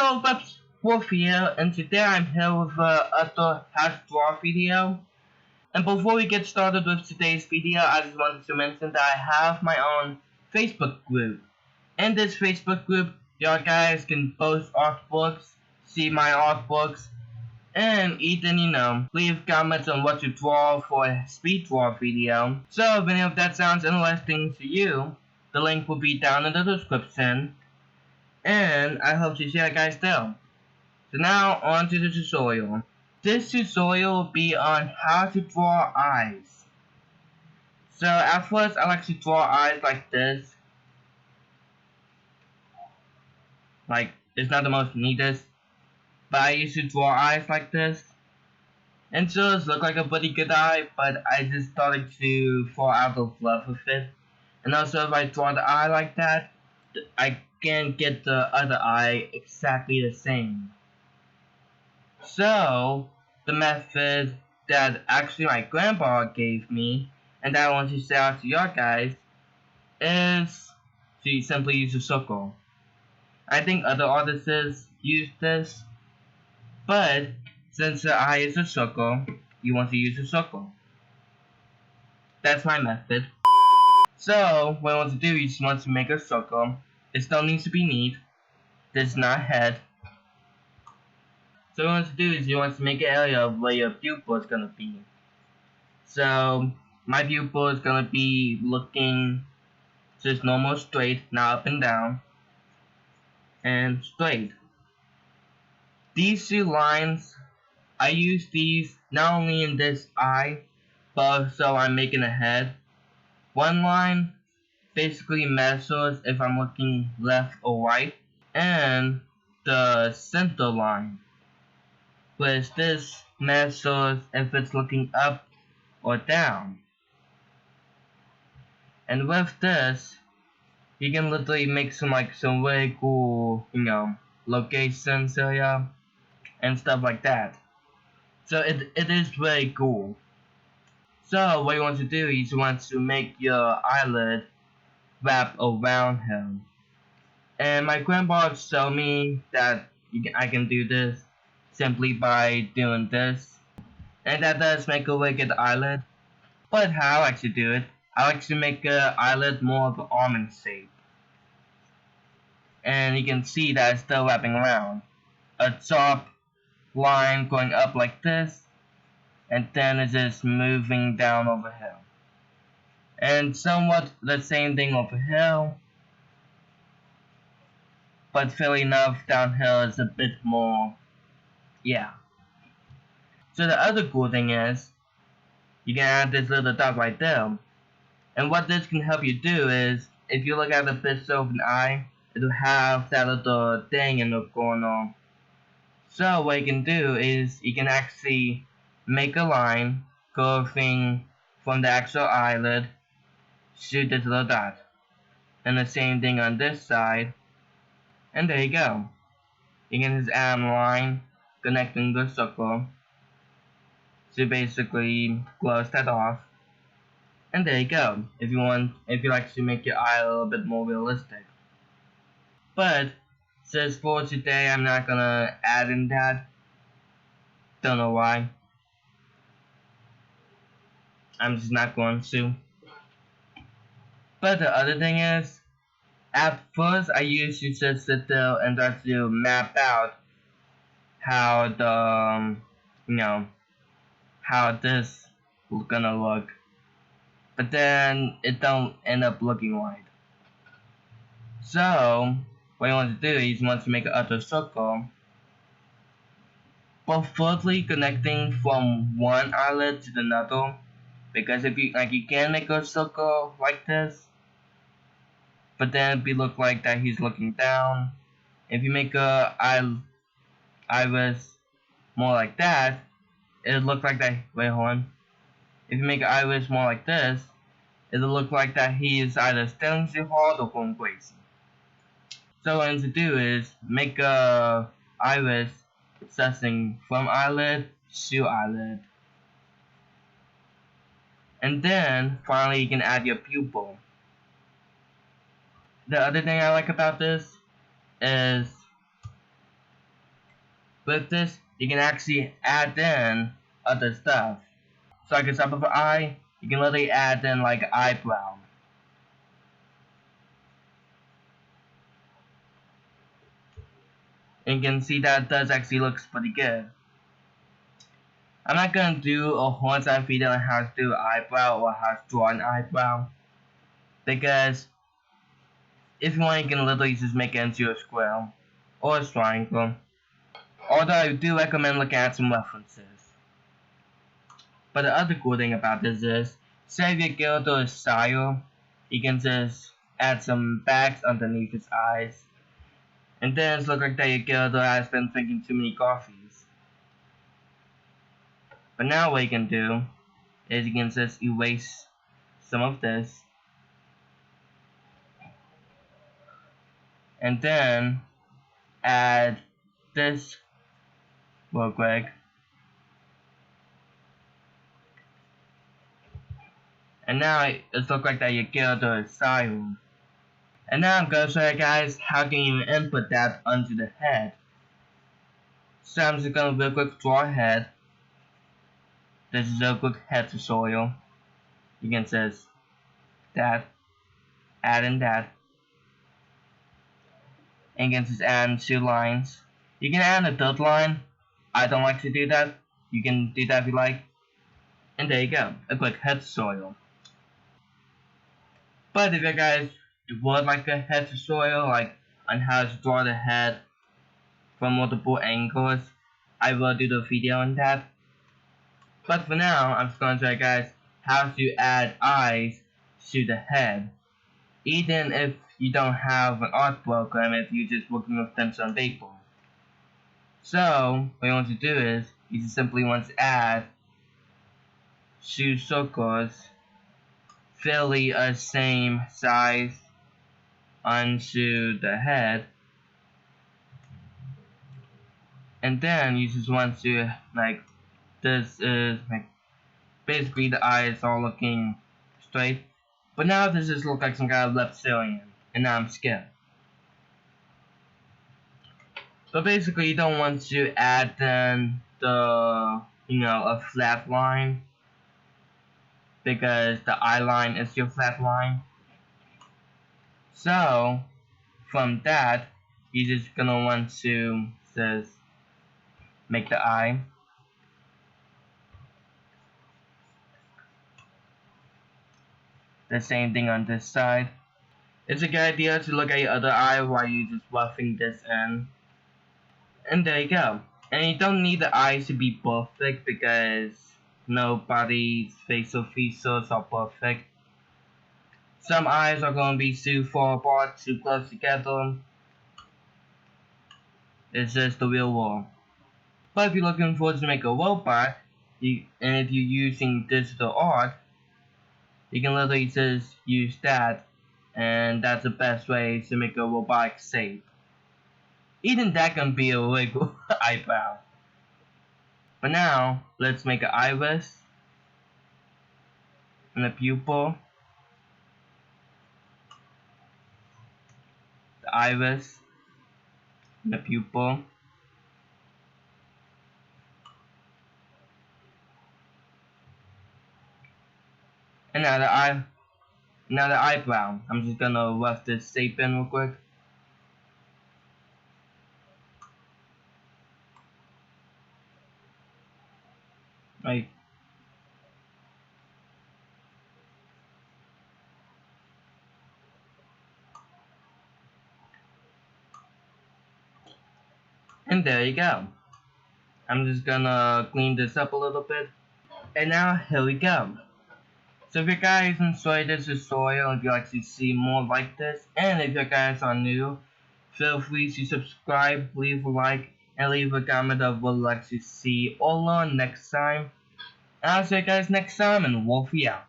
So that's Wolf here, and today I'm here with another how to draw video. And before we get started with today's video, I just wanted to mention that I have my own Facebook group. In this Facebook group, y'all guys can post artbooks, see my artbooks, and even, leave comments on what to draw for a speed draw video. So if any of that sounds interesting to you, the link will be down in the description. And I hope to see you guys there. So now on to the tutorial. This tutorial will be on how to draw eyes. So at first I like to draw eyes like this. Like, it's not the most neatest, but I used to draw eyes like this. And so it look like a pretty good eye, but I just started to fall out of love with it. And also if I draw the eye like that, I can't get the other eye exactly the same. So, the method that actually my grandpa gave me, and that I want to share out to y'all guys, is to simply use a circle. I think other artists use this, but since the eye is a circle, you want to use a circle. That's my method. So, what I want to do is want to make a circle. It still needs to be neat. This is not head. So what you want to do is you want to make an area of where your pupil is going to be. So my pupil is going to be looking just normal straight, not up and down, and straight. These two lines, I use these not only in this eye, but also I'm making a head. One line basically measures if I'm looking left or right, and the center line, whereas this measures if it's looking up or down. And with this, you can literally make some really cool, locations area and stuff like that. So it is very cool. So what you want to do is you want to make your eyelid wrap around him. And my grandpa showed me that I can do this simply by doing this. And that does make a wicked eyelid. But how I like to do it, I like to make an eyelid more of an almond shape. And you can see that it's still wrapping around. A top line going up like this, and then it's just moving down over here. And somewhat the same thing over here, but fairly enough down here is a bit more, yeah. So the other cool thing is, you can add this little dot right there. And what this can help you do is, if you look at the picture of an eye, it'll have that little thing going on. So what you can do is, you can actually make a line curving from the actual eyelid, shoot this little dot. And the same thing on this side, and there you go. You can just add a line connecting the circle to basically close that off. And there you go, if you like to make your eye a little bit more realistic. But since for today I'm not gonna add in that. Don't know why. I'm just not going to. But the other thing is, at first I used to just sit there and try to map out how the how this is gonna look. But then it don't end up looking right. So what you want to do is you want to make another circle, but firstly connecting from one eyelid to another, because if you can make a circle like this, but then it look like that he's looking down. If you make a iris more like that, it'll look like that. Wait, hold on. If you make an iris more like this, it'll look like that he is either staring too hard or going crazy. So what I need to do is make a iris accessing from eyelid to eyelid. And then finally you can add your pupil. The other thing I like about this is with this, you can actually add in other stuff. So like instead of an eye, you can literally add in like eyebrow. And you can see that does actually looks pretty good. I'm not gonna do a whole entire video on how to do eyebrow or how to draw an eyebrow, because if you want, you can literally just make it into a square or a triangle. Although I do recommend looking at some references. But the other cool thing about this is, say if you go to a style, you can just add some bags underneath his eyes. And then it's look like that your Gyarados has been drinking too many coffees. But now what you can do is you can just erase some of this. And then add this real quick. And now it's look like that your Gyarados is style. And now I'm gonna show you guys how can you input that onto the head. So I'm just gonna real quick draw a head. This is a quick head tutorial. You can just that, add in that, and you can just add in 2 lines. You can add a third line. I don't like to do that. You can do that if you like. And there you go, a quick head tutorial. But if you guys would like a head tutorial, like on how to draw the head from multiple angles, I will do the video on that. But for now, I'm just going to show you guys how to add eyes to the head. Even if you don't have an art program, if you're just working with pencil and paper. So, what you want to do is, you just simply want to add 2 circles fairly the same size onto the head. And then you just want to, like, this is, like, basically the eyes are looking straight. But now this just looks like some kind of reptilian, and now I'm scared. But basically you don't want to add then the, a flat line, because the eye line is your flat line. So, from that, you're just gonna want to just make the eye. The same thing on this side. It's a good idea to look at your other eye while you're just roughing this in. And there you go. And you don't need the eyes to be perfect, because nobody's facial features are perfect. Some eyes are going to be too far apart, too close together. It's just the real world. But if you're looking for to make a robot, and if you're using digital art, you can literally just use that, and that's the best way to make a robotic shape. Even that can be a wiggle eyebrow. But now, let's make an iris, and a pupil, the iris, and the pupil, and now the eyebrow. I'm just gonna rough this shape in real quick. Right. And there you go. I'm just gonna clean this up a little bit. And now, here we go. So if you guys enjoyed this tutorial, if you'd like to see more like this, and if you guys are new, feel free to subscribe, leave a like, and leave a comment of what you'd like to see or learn next time. And I'll see you guys next time, and Wolfie out.